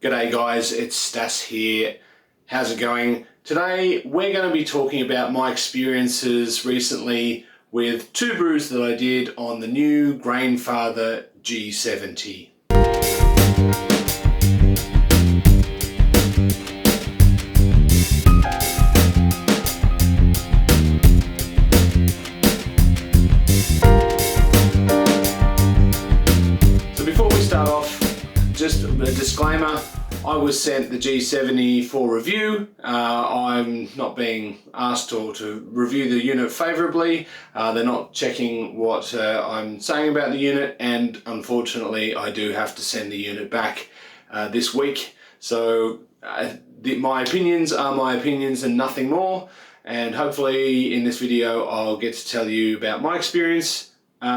G'day guys, it's Stass here. How's it going? Today we're going to be talking about my experiences recently with two brews that I did on the new Grainfather G70. So before we start off, just a disclaimer, I was sent the G70 for review. I'm not being asked to review the unit favourably. They're not checking what I'm saying about the unit, and unfortunately I do have to send the unit back this week. So my opinions are my opinions and nothing more, and hopefully in this video I'll get to tell you about my experience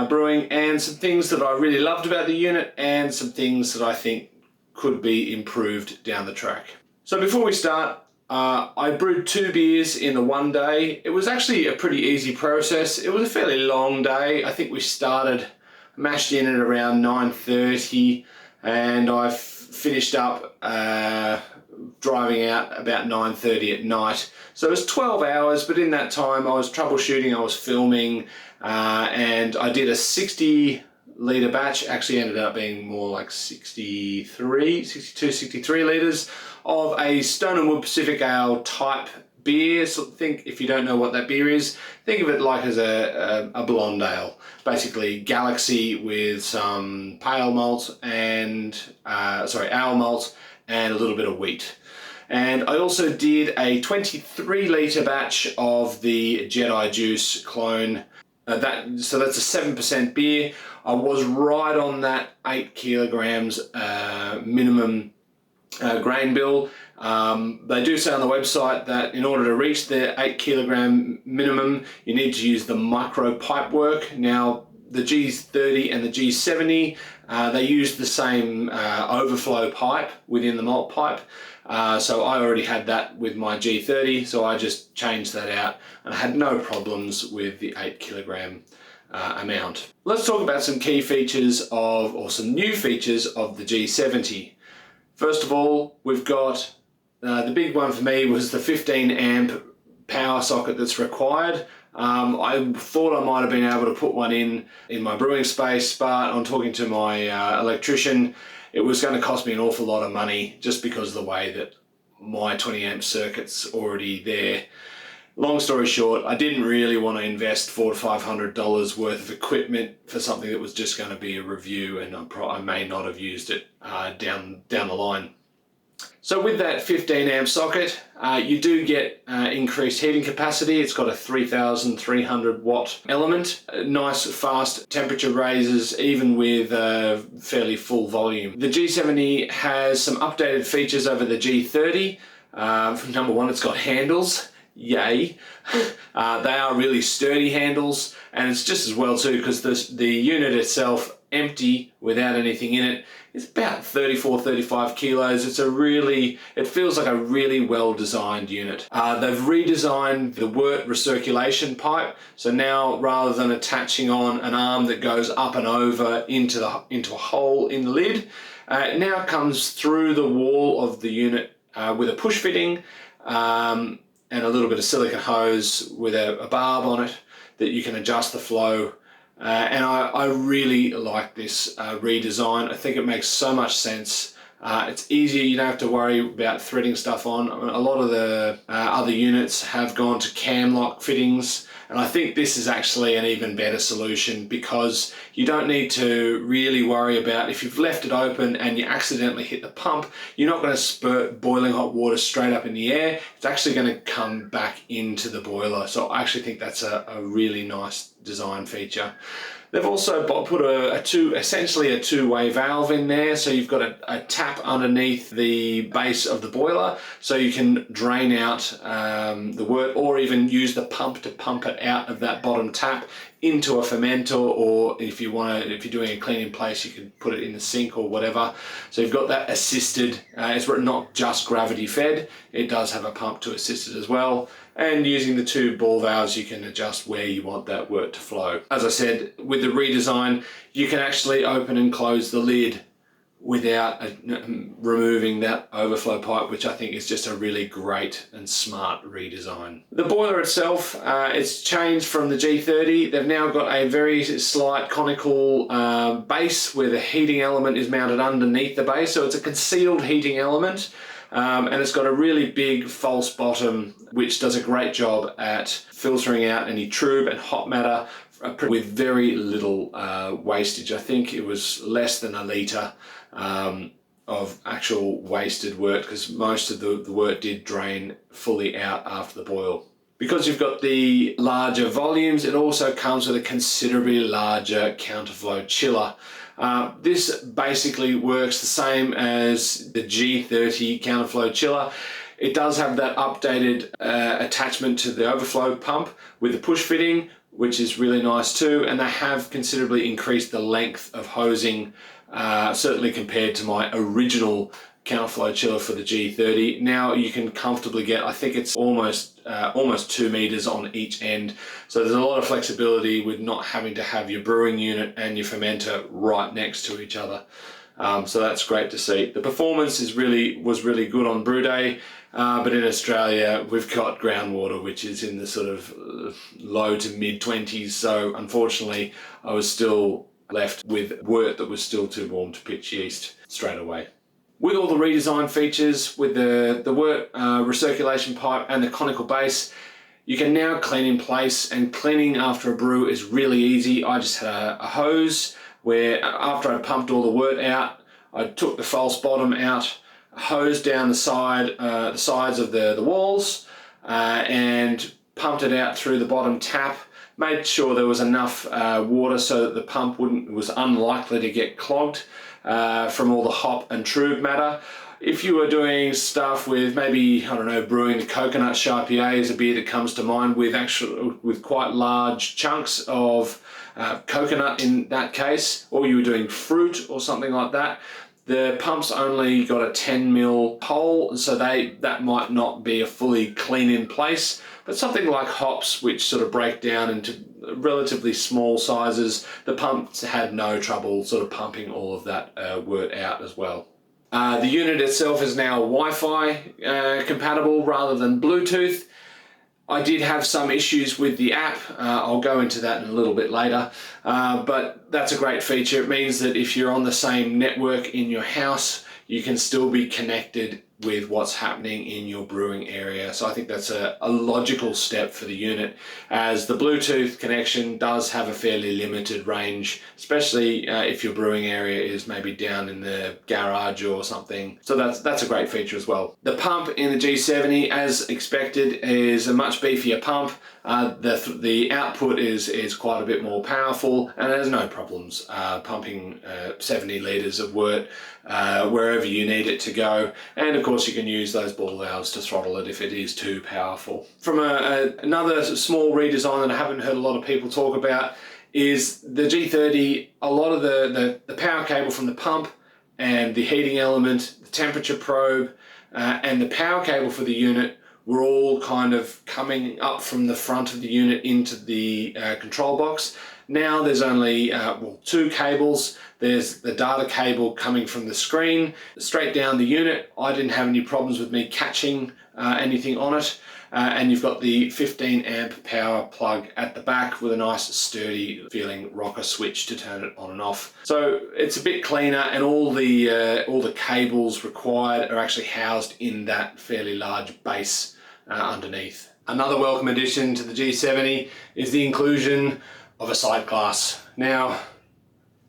brewing and some things that I really loved about the unit and some things that I think could be improved down the track. So before we start, I brewed 2 beers in the one day. It was actually a pretty easy process. It was a fairly long day. I think we started, mashed in at around 9:30, and I finished up driving out about 9:30 at night. So it was 12 hours, but in that time I was troubleshooting, I was filming, and I did a 60-litre batch. Actually ended up being more like 63 litres of a Stone & Wood Pacific Ale type beer. So think, if you don't know what that beer is, think of it like as a blonde ale. Basically Galaxy with some pale malt and, ale malt and a little bit of wheat. And I also did a 23-litre batch of the Jedi Juice clone. So that's a 7% beer. I was right on that 8 kilograms minimum grain bill. They do say on the website that in order to reach the 8 kilogram minimum, you need to use the micro pipe work. Now, the G30 and the G70, they use the same overflow pipe within the malt pipe. So I already had that with my G30, so I just changed that out and I had no problems with the 8 kilogram amount. Let's talk about some key features or some new features of the G70. First of all, we've got the big one for me was the 15 amp power socket that's required. I thought I might have been able to put one in my brewing space, but on talking to my electrician, it was going to cost me an awful lot of money just because of the way that my 20 amp circuit's already there. Long story short, I didn't really want to invest $400 to $500 worth of equipment for something that was just going to be a review, and I may not have used it down the line. So with that 15 amp socket, you do get increased heating capacity. It's got a 3,300 watt element, nice fast temperature raises even with fairly full volume. The G70 has some updated features over the G30. Number one, it's got handles. Yay. They are really sturdy handles, and it's just as well too because the unit itself, empty without anything in it, is about 34-35 kilos. It feels like a really well designed unit. They've redesigned the wort recirculation pipe, so now rather than attaching on an arm that goes up and over into a hole in the lid, it now comes through the wall of the unit with a push fitting and a little bit of silicone hose with a barb on it that you can adjust the flow. And I really like this redesign. I think it makes so much sense. It's easier, you don't have to worry about threading stuff on. A lot of the other units have gone to cam lock fittings, and I think this is actually an even better solution because you don't need to really worry about if you've left it open and you accidentally hit the pump, you're not going to spurt boiling hot water straight up in the air. It's actually going to come back into the boiler. So I actually think that's a really nice design feature. They've also put essentially a two-way valve in there, so you've got a tap underneath the base of the boiler, so you can drain out the wort, or even use the pump to pump it out of that bottom tap into a fermenter, or if you're doing a clean in place, you can put it in the sink or whatever. So you've got that assisted. It's not just gravity fed; it does have a pump to assist it as well. And using the 2 ball valves, you can adjust where you want that wort to flow. As I said, with the redesign, you can actually open and close the lid without removing that overflow pipe, which I think is just a really great and smart redesign. The boiler itself, it's changed from the G30. They've now got a very slight conical base where the heating element is mounted underneath the base, so it's a concealed heating element. And it's got a really big false bottom, which does a great job at filtering out any trub and hot matter with very little wastage. I think it was less than a litre of actual wasted wort, because most of the wort did drain fully out after the boil. Because you've got the larger volumes, it also comes with a considerably larger counterflow chiller. This basically works the same as the G30 counterflow chiller. It does have that updated attachment to the overflow pump with the push fitting, which is really nice too, and they have considerably increased the length of hosing, certainly compared to my original counterflow chiller for the G30. Now you can comfortably get, I think it's almost 2 meters on each end. So there's a lot of flexibility with not having to have your brewing unit and your fermenter right next to each other. So that's great to see. The performance was really good on brew day, but in Australia we've got groundwater which is in the sort of low to mid 20s. So unfortunately I was still left with wort that was still too warm to pitch yeast straight away. With all the redesign features, with the wort recirculation pipe and the conical base, you can now clean in place, and cleaning after a brew is really easy. I just had a hose where after I pumped all the wort out, I took the false bottom out, hosed down the sides of the walls, and pumped it out through the bottom tap. Made sure there was enough water so that the pump was unlikely to get clogged from all the hop and trub matter. If you were doing stuff with maybe, I don't know, brewing the coconut IPA is a beer that comes to mind, with quite large chunks of coconut in that case, or you were doing fruit or something like that, the pump's only got a 10 mil hole, so that might not be a fully clean in place. But something like hops, which sort of break down into relatively small sizes, the pumps had no trouble sort of pumping all of that wort out as well. The unit itself is now Wi-Fi compatible rather than Bluetooth. I did have some issues with the app. I'll go into that in a little bit later, but that's a great feature. It means that if you're on the same network in your house, you can still be connected with what's happening in your brewing area. So I think that's a logical step for the unit, as the Bluetooth connection does have a fairly limited range, especially if your brewing area is maybe down in the garage or something. So that's a great feature as well. The pump in the G70, as expected, is a much beefier pump. The output is quite a bit more powerful, and there's no problems pumping 70 litres of wort wherever you need it to go. And of course you can use those ball valves to throttle it if it is too powerful. From another small redesign that I haven't heard a lot of people talk about is the G30. A lot of the power cable from the pump and the heating element, the temperature probe, and the power cable for the unit were all kind of coming up from the front of the unit into the control box. Now there's only 2 cables. There's the data cable coming from the screen straight down the unit. I didn't have any problems with me catching anything on it. And you've got the 15 amp power plug at the back with a nice sturdy feeling rocker switch to turn it on and off. So it's a bit cleaner, and all the cables required are actually housed in that fairly large base underneath. Another welcome addition to the G70 is the inclusion of a sight glass. Now,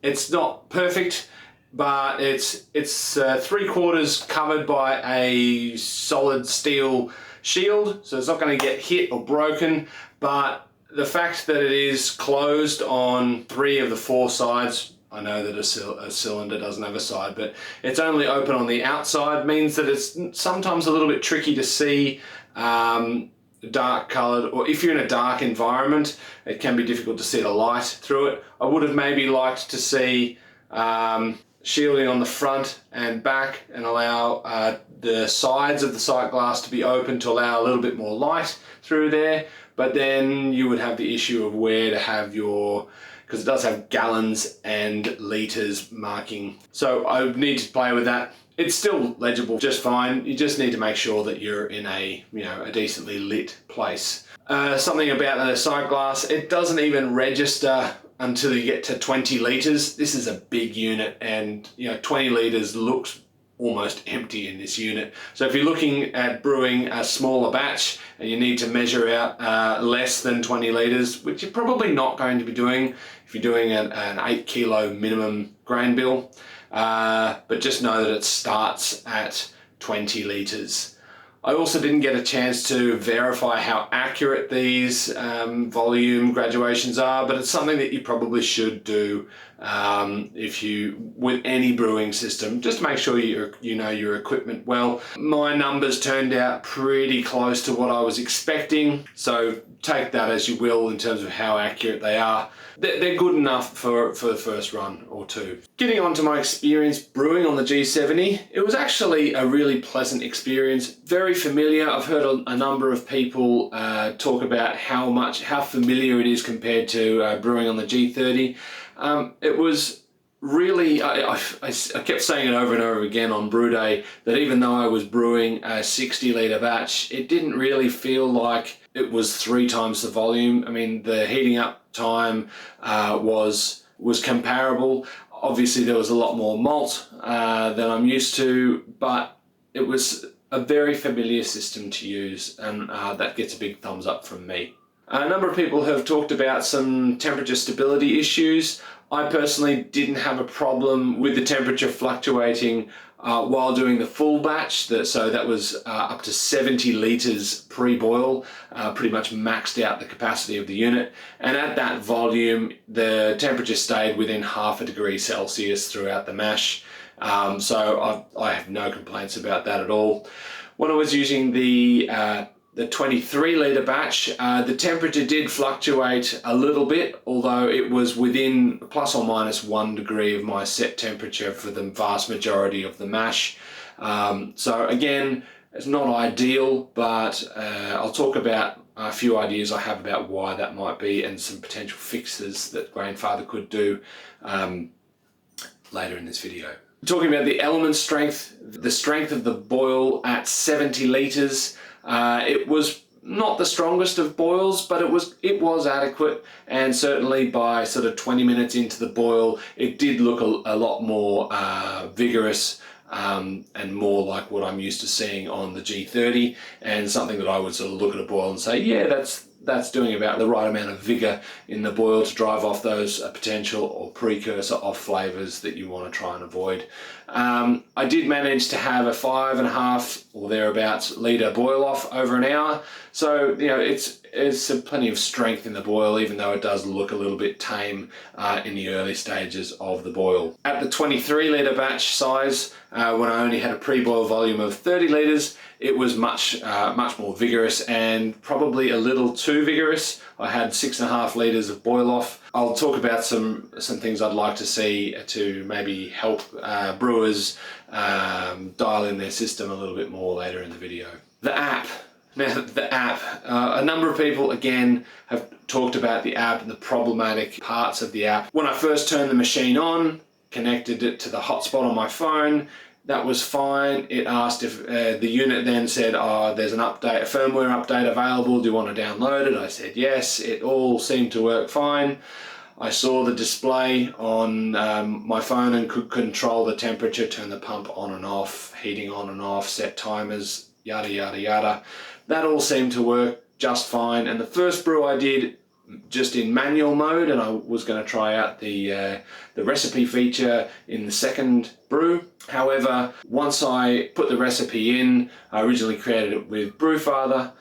it's not perfect, but it's 3/4 covered by a solid steel shield, so it's not going to get hit or broken. But the fact that it is closed on 3 of the 4 sides, I know that a cylinder doesn't have a side, but it's only open on the outside, means that it's sometimes a little bit tricky to see dark coloured, or if you're in a dark environment, it can be difficult to see the light through it. I would have maybe liked to see shielding on the front and back, and allow the sides of the sight glass to be open to allow a little bit more light through there. But then you would have the issue of where to have your because it does have gallons and litres marking. So I need to play with that. It's still legible just fine. You just need to make sure that you're in a, a decently lit place. Something about the side glass, it doesn't even register until you get to 20 litres. This is a big unit, and 20 litres looks almost empty in this unit. So if you're looking at brewing a smaller batch and you need to measure out less than 20 litres, which you're probably not going to be doing if you're doing an 8 kilo minimum grain bill, but just know that it starts at 20 litres. I also didn't get a chance to verify how accurate these volume graduations are, but it's something that you probably should do with any brewing system, just to make sure you know your equipment well. My numbers turned out pretty close to what I was expecting, so take that as you will in terms of how accurate they are. They're good enough for the first run or two. Getting on to my experience brewing on the G70, it was actually a really pleasant experience. Very familiar. I've heard a number of people talk about how familiar it is compared to brewing on the G30. It was really, I kept saying it over and over again on brew day, that even though I was brewing a 60 litre batch, it didn't really feel like it was 3 times the volume. I mean, the heating up time was comparable. Obviously there was a lot more malt than I'm used to, but it was a very familiar system to use, and that gets a big thumbs up from me. A number of people have talked about some temperature stability issues. I personally didn't have a problem with the temperature fluctuating while doing the full batch, so that was up to 70 litres pre-boil, pretty much maxed out the capacity of the unit. And at that volume, the temperature stayed within 0.5 degree Celsius throughout the mash. So I have no complaints about that at all. When I was using the 23 litre batch, the temperature did fluctuate a little bit, although it was within plus or minus 1 degree of my set temperature for the vast majority of the mash. So again, it's not ideal, but I'll talk about a few ideas I have about why that might be and some potential fixes that Grainfather could do later in this video. Talking about the element strength, the strength of the boil at 70 litres, it was not the strongest of boils, but it was adequate, and certainly by sort of 20 minutes into the boil, it did look a lot more vigorous and more like what I'm used to seeing on the G30, and something that I would sort of look at a boil and say, yeah, that's doing about the right amount of vigor in the boil to drive off those potential or precursor off flavors that you want to try and avoid. I did manage to have a 5.5 or thereabouts litre boil off over an hour, so it's plenty of strength in the boil, even though it does look a little bit tame in the early stages of the boil. At the 23 litre batch size, when I only had a pre-boil volume of 30 litres, it was much more vigorous, and probably a little too vigorous. I had 6.5 litres of boil off. I'll talk about some things I'd like to see to maybe help brewers dial in their system a little bit more later in the video. The app. Now, the app. A number of people, again, have talked about the app and the problematic parts of the app. When I first turned the machine on, connected it to the hotspot on my phone, that was fine. It asked if the unit then said, there's a firmware update available, do you want to download it? I said yes. It all seemed to work fine. I saw the display on my phone and could control the temperature, turn the pump on and off, heating on and off, set timers, yada yada yada. That all seemed to work just fine, and the first brew I did just in manual mode, and I was going to try out the recipe feature in the second brew. However, once I put the recipe in, I originally created it with Brewfather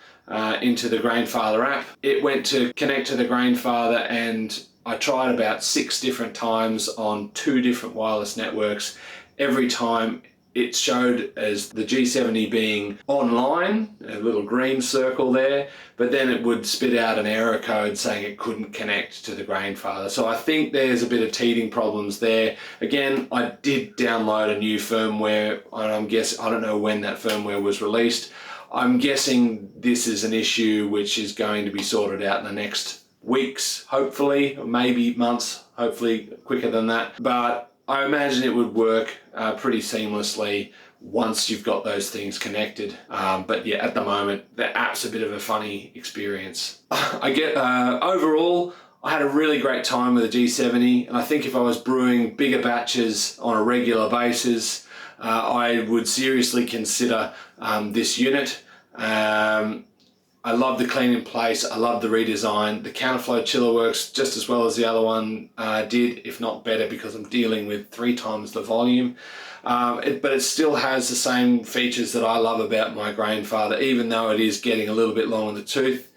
into the Grainfather app. It went to connect to the Grainfather, and I tried about 6 different times on 2 different wireless networks. Every time it showed as the G70 being online, a little green circle there, but then it would spit out an error code saying it couldn't connect to the Grainfather. So I think there's a bit of teething problems there. Again, I did download a new firmware, and I don't know when that firmware was released. I'm guessing this is an issue which is going to be sorted out in the next weeks, hopefully, or maybe months, hopefully quicker than that. But I imagine it would work pretty seamlessly once you've got those things connected. But yeah, at the moment, the app's a bit of a funny experience. I get overall, I had a really great time with the G70, and I think if I was brewing bigger batches on a regular basis, I would seriously consider this unit. I love the clean in place, I love the redesign. The counterflow chiller works just as well as the other one did, if not better, because I'm dealing with 3 times the volume. But it still has the same features that I love about my Grainfather, even though it is getting a little bit long in the tooth.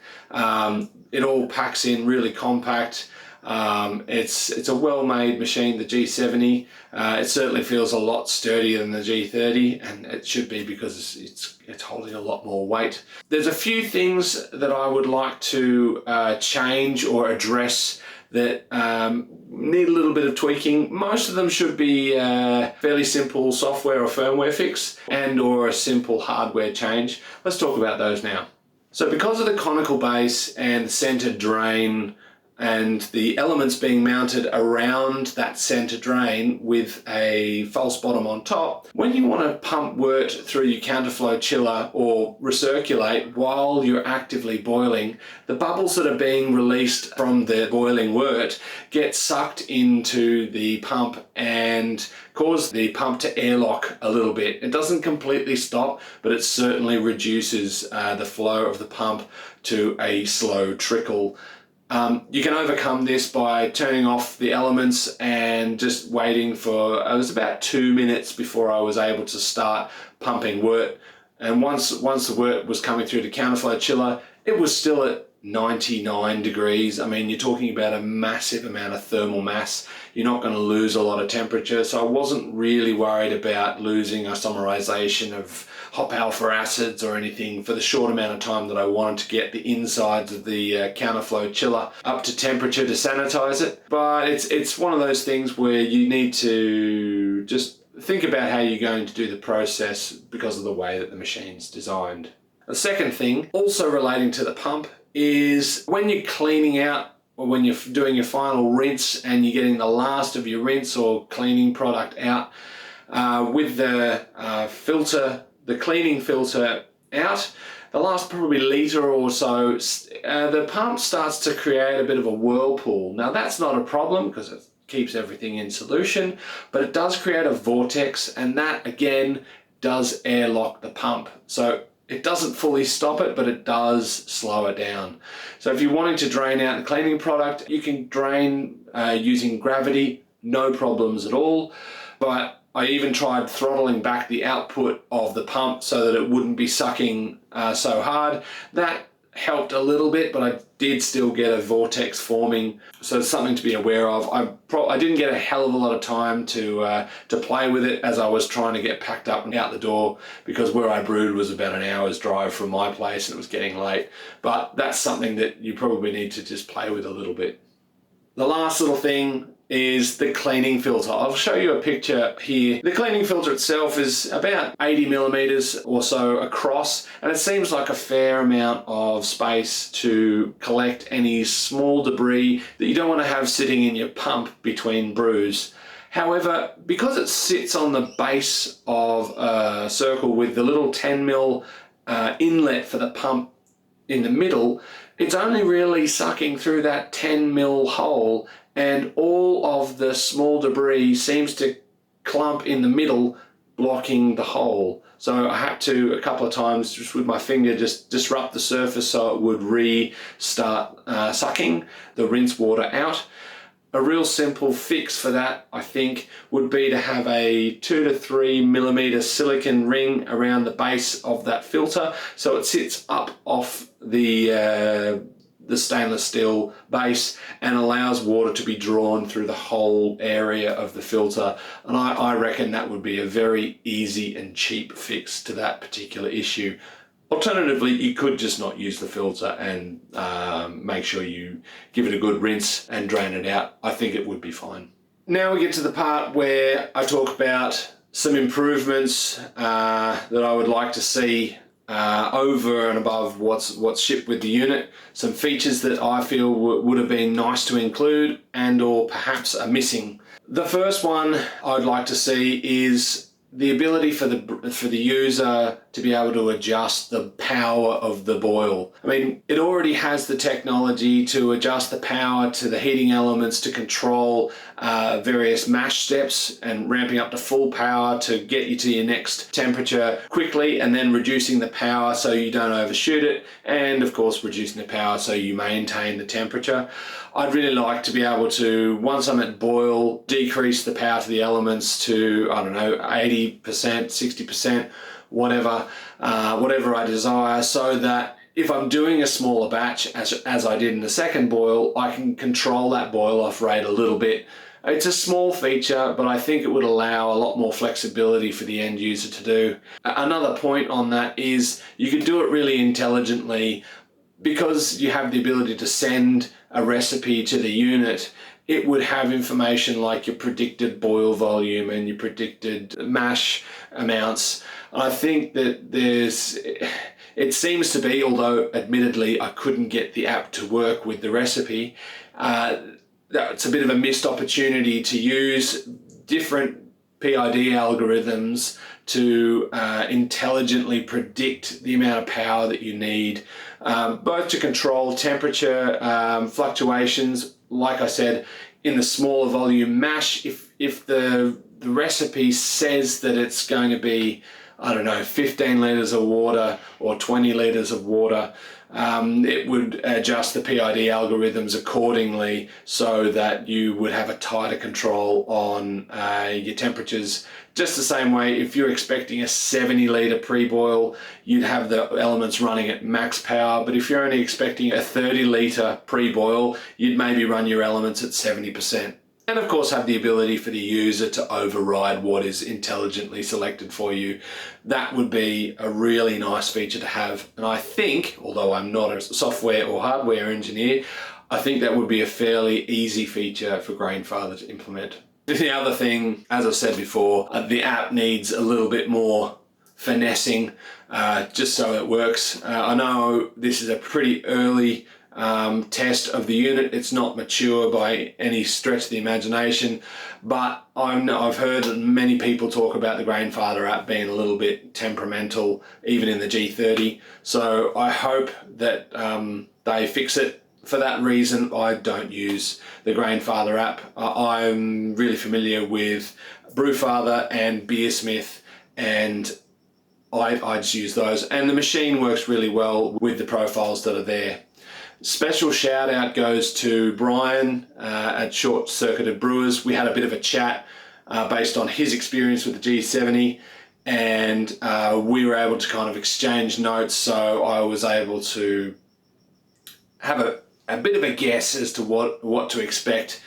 It all packs in really compact. It's a well-made machine, the G70. It certainly feels a lot sturdier than the G30, and it should be because it's holding a lot more weight. There's a few things that I would like to change or address that need a little bit of tweaking. Most of them should be fairly simple software or firmware fix and or a simple hardware change. Let's talk about those now. So because of the conical base and the center drain and the elements being mounted around that center drain with a false bottom on top, when you want to pump wort through your counterflow chiller or recirculate while you're actively boiling, the bubbles that are being released from the boiling wort get sucked into the pump and cause the pump to airlock a little bit. It doesn't completely stop, but it certainly reduces the flow of the pump to a slow trickle. You can overcome this by turning off the elements and just waiting for, it was about 2 minutes before I was able to start pumping wort. And once the wort was coming through the counterflow chiller, it was still at 99 degrees. I mean, you're talking about a massive amount of thermal mass. You're not going to lose a lot of temperature. So I wasn't really worried about losing isomerization of hop alpha acids or anything for the short amount of time that I wanted to get the insides of the counterflow chiller up to temperature to sanitize it. But it's one of those things where you need to just think about how you're going to do the process because of the way that the machine's designed. The second thing, also relating to the pump, is when you're cleaning out or when you're doing your final rinse and you're getting the last of your rinse or cleaning product out, with the filter, the cleaning filter out, the last probably litre or so, the pump starts to create a bit of a whirlpool. Now that's not a problem because it keeps everything in solution, but it does create a vortex, and that again does airlock the pump. So it doesn't fully stop it, but it does slow it down. So if you're wanting to drain out the cleaning product, you can drain using gravity, no problems at all. But I even tried throttling back the output of the pump so that it wouldn't be sucking so hard. That helped a little bit, but I did still get a vortex forming. So it's something to be aware of. I didn't get a hell of a lot of time to play with it as I was trying to get packed up and out the door, because where I brewed was about an hour's drive from my place and it was getting late. But that's something that you probably need to just play with a little bit. The last little thing is the cleaning filter. I'll show you a picture here. The cleaning filter itself is about 80 millimeters or so across, and it seems like a fair amount of space to collect any small debris that you don't want to have sitting in your pump between brews. However, because it sits on the base of a circle with the little 10 mil inlet for the pump in the middle, it's only really sucking through that 10 mil hole, and all of the small debris seems to clump in the middle, blocking the hole. So I had to, a couple of times, just with my finger, just disrupt the surface so it would restart sucking the rinse water out. A real simple fix for that, I think, would be to have a 2 to 3 millimeter silicone ring around the base of that filter so it sits up off the stainless steel base and allows water to be drawn through the whole area of the filter. And I reckon that would be a very easy and cheap fix to that particular issue. Alternatively, you could just not use the filter and make sure you give it a good rinse and drain it out. I think it would be fine. Now we get to the part where I talk about some improvements that I would like to see over and above what's shipped with the unit. Some features that I feel would have been nice to include and or perhaps are missing. The first one I'd like to see is the ability for the user to be able to adjust the power of the boil. I mean, it already has the technology to adjust the power to the heating elements to control various mash steps and ramping up to full power to get you to your next temperature quickly, and then reducing the power so you don't overshoot it, and of course reducing the power so you maintain the temperature. I'd really like to be able to, once I'm at boil, decrease the power to the elements to, I don't know, 80%, 60%, whatever I desire, so that if I'm doing a smaller batch, as I did in the second boil, I can control that boil off rate a little bit. It's a small feature, but I think it would allow a lot more flexibility for the end user to do. Another point on that is you could do it really intelligently. Because you have the ability to send a recipe to the unit, it would have information like your predicted boil volume and your predicted mash amounts. And I think that it seems to be, although admittedly I couldn't get the app to work with the recipe, it's a bit of a missed opportunity to use different PID algorithms to intelligently predict the amount of power that you need, both to control temperature fluctuations. Like I said, in the smaller volume mash, if the recipe says that it's going to be, I don't know, 15 litres of water or 20 litres of water, it would adjust the PID algorithms accordingly so that you would have a tighter control on your temperatures. Just the same way, if you're expecting a 70 litre pre-boil, you'd have the elements running at max power, but if you're only expecting a 30 litre pre-boil, you'd maybe run your elements at 70%. And of course have the ability for the user to override what is intelligently selected for you. That would be a really nice feature to have. And I think, although I'm not a software or hardware engineer, I think that would be a fairly easy feature for Grainfather to implement. The other thing, as I said before, the app needs a little bit more finessing just so it works. I know this is a pretty early test of the unit. It's not mature by any stretch of the imagination, but I've heard many people talk about the Grainfather app being a little bit temperamental, even in the G30. So I hope that they fix it. For that reason, I don't use the Grainfather app. I'm really familiar with Brewfather and Beersmith, and I just use those. And the machine works really well with the profiles that are there. Special shout out goes to Brian at Short Circuited Brewers. We had a bit of a chat based on his experience with the G70, and we were able to kind of exchange notes, so I was able to have a bit of a guess as to what to expect.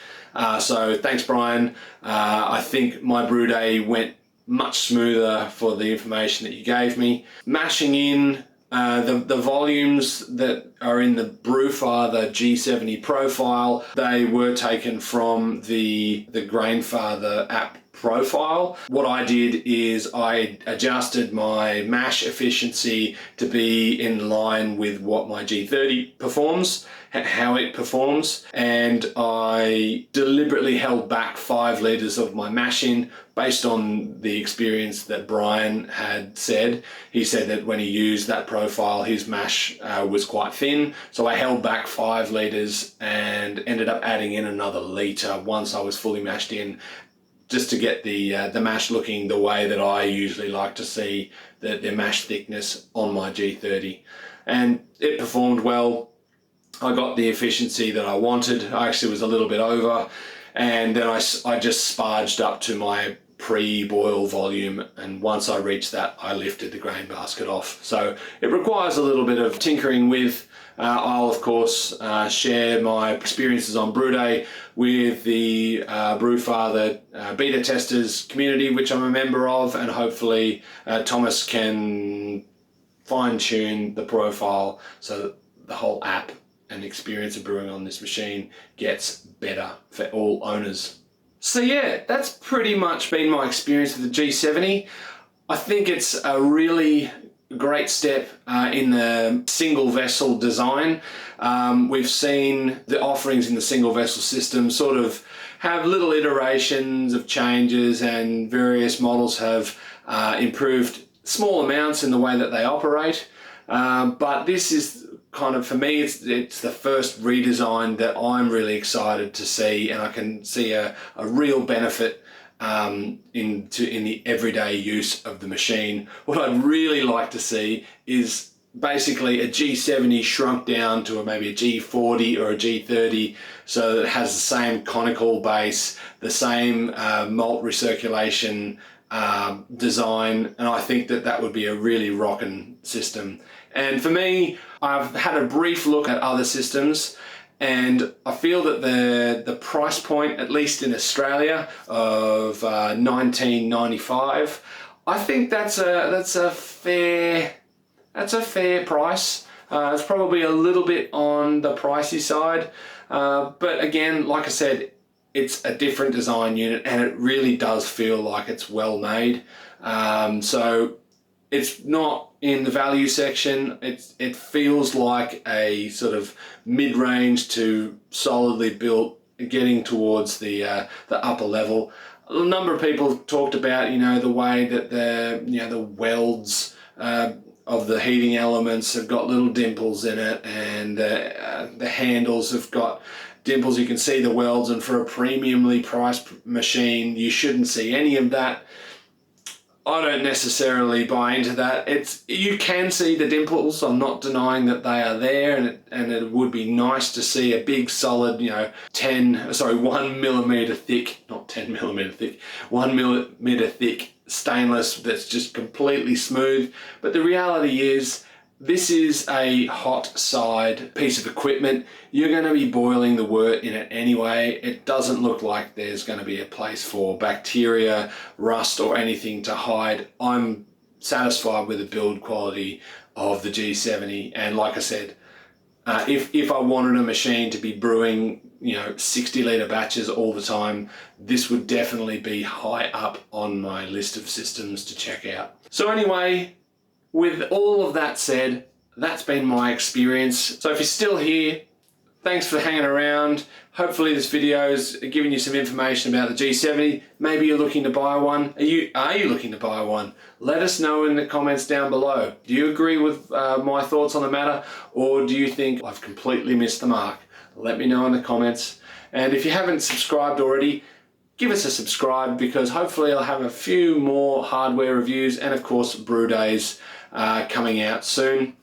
So thanks, Brian. I think my brew day went much smoother for the information that you gave me. Mashing in the volumes that are in the Brewfather G70 profile, they were taken from the Grainfather app profile. What I did is I adjusted my mash efficiency to be in line with what my G30 performs, how it performs, and I deliberately held back 5 litres of my mash in based on the experience that Brian had said. He said that when he used that profile, his mash was quite thin, so I held back 5 litres and ended up adding in another litre once I was fully mashed in, just to get the mash looking the way that I usually like to see the mash thickness on my G30. And it performed well. I got the efficiency that I wanted. I actually was a little bit over, and then I just sparged up to my pre-boil volume, and once I reached that, I lifted the grain basket off. So it requires a little bit of tinkering with. I'll of course share my experiences on Brew Day with the Brewfather beta testers community, which I'm a member of, and hopefully Thomas can fine-tune the profile so that the whole app and experience of brewing on this machine gets better for all owners. So yeah, that's pretty much been my experience with the G70. I think it's a really great step in the single vessel design. We've seen the offerings in the single vessel system sort of have little iterations of changes, and various models have improved small amounts in the way that they operate. But this is kind of, for me, it's the first redesign that I'm really excited to see, and I can see a real benefit in the everyday use of the machine. What I'd really like to see is basically a G70 shrunk down to maybe a G40 or a G30, so that it has the same conical base, the same malt recirculation design, and I think that would be a really rocking system. And for me, I've had a brief look at other systems, and I feel that the price point, at least in Australia, of $19.95, I think that's a fair price. It's probably a little bit on the pricey side, but again, like I said, it's a different design unit, and it really does feel like it's well made. So it's not in the value section. It feels like a sort of mid-range to solidly built, getting towards the upper level. A number of people talked about, the way that the welds of the heating elements have got little dimples in it, and the handles have got dimples. You can see the welds, and for a premiumly priced machine, you shouldn't see any of that. I don't necessarily buy into that. You can see the dimples. I'm not denying that they are there, and it would be nice to see a big solid, 1 millimeter thick, not 10 millimeter thick, 1 millimeter thick stainless that's just completely smooth. But the reality is, this is a hot side piece of equipment. You're going to be boiling the wort in it anyway. It doesn't look like there's going to be a place for bacteria, rust, or anything to hide. I'm satisfied with the build quality of the G70. And like I said, if I wanted a machine to be brewing 60-litre batches all the time, this would definitely be high up on my list of systems to check out. So anyway, with all of that said, that's been my experience. So if you're still here, thanks for hanging around. Hopefully this video's giving you some information about the G70. Maybe you're looking to buy one. Are you looking to buy one? Let us know in the comments down below. Do you agree with my thoughts on the matter, or do you think I've completely missed the mark? Let me know in the comments. And if you haven't subscribed already, give us a subscribe, because hopefully I'll have a few more hardware reviews, and of course brew days coming out soon.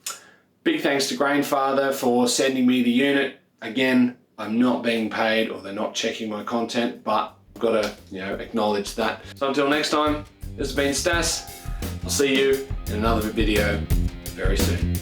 Big thanks to Grainfather for sending me the unit. Again, I'm not being paid, or they're not checking my content, but I've got to acknowledge that. So until next time, this has been Stass. I'll see you in another video very soon.